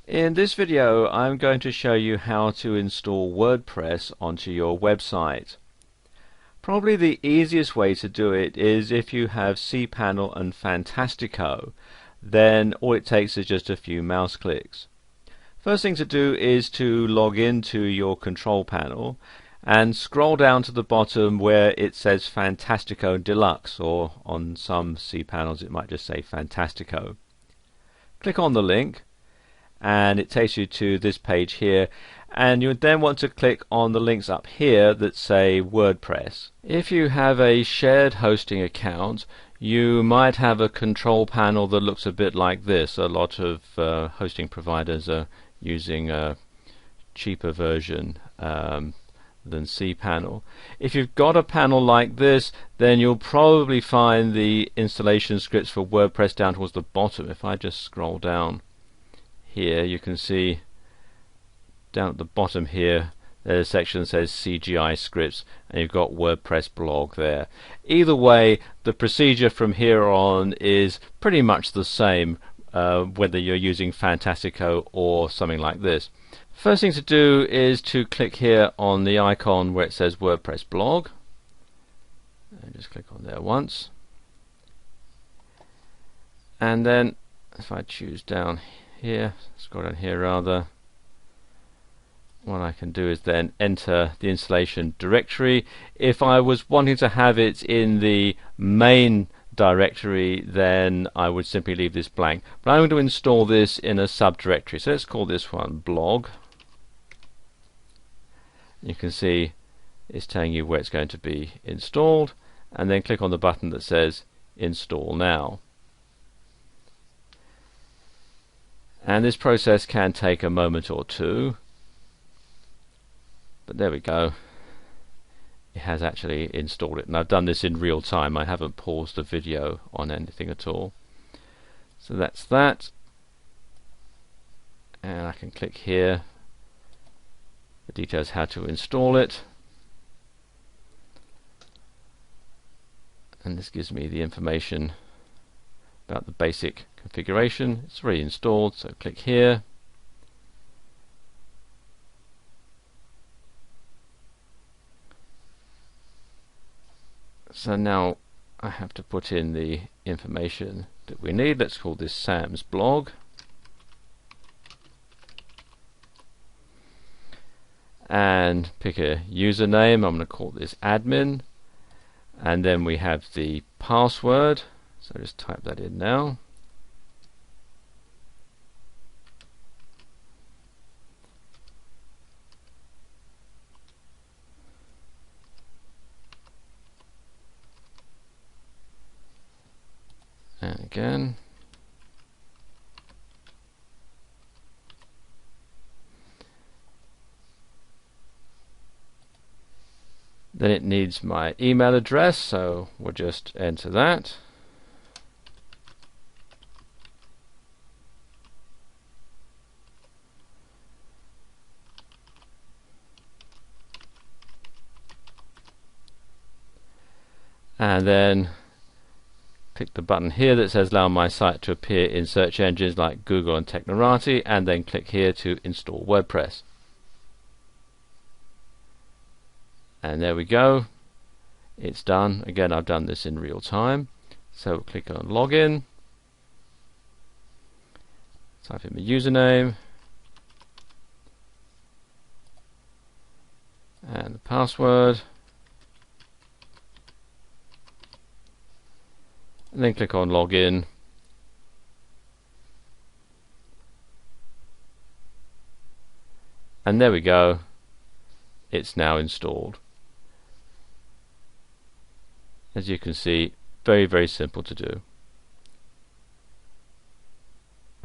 In this video, I'm going to show you how to install WordPress onto your website. Probably the easiest way to do it is if you have cPanel and Fantastico, then all it takes is just a few mouse clicks. First thing to do is to log into your control panel and scroll down to the bottom where it says Fantastico Deluxe, or on some cPanels it might just say Fantastico. Click on the link and it takes you to this page here, and you would then want to click on the links up here that say WordPress. If you have a shared hosting account, you might have a control panel that looks a bit like this. A lot of hosting providers are using a cheaper version than cPanel. If you've got a panel like this, then you'll probably find the installation scripts for WordPress down towards the bottom. If I just scroll down here, you can see down at the bottom here there's a section that says CGI scripts, and you've got WordPress blog there. Either way, the procedure from here on is pretty much the same whether you're using Fantastico or something like this. First thing to do is to click here on the icon where it says WordPress blog, and just click on there once, and then if I choose down here, scroll down here rather, what I can do is then enter the installation directory. If I was wanting to have it in the main directory, then I would simply leave this blank, but I'm going to install this in a subdirectory, so let's call this one blog. You can see it's telling you where it's going to be installed, and then click on the button that says install now. And this process can take a moment or two, but there we go, it has actually installed it, and I've done this in real time. I haven't paused the video on anything at all. So that's that, and I can click here, the details how to install it, and this gives me the information about the basic configuration. It's already installed, so click here, so now I have to put in the information that we need. Let's call this Sam's blog, and pick a username. I'm going to call this admin, and then we have the password, so just type that in now. And again, then it needs my email address, so we'll just enter that. And then click the button here that says allow my site to appear in search engines like Google and Technorati, and then click here to install WordPress. And there we go, it's done. Again, I've done this in real time, so we'll click on login, type in my username and the password, and then click on login, and there we go, it's now installed. As you can see, very simple to do.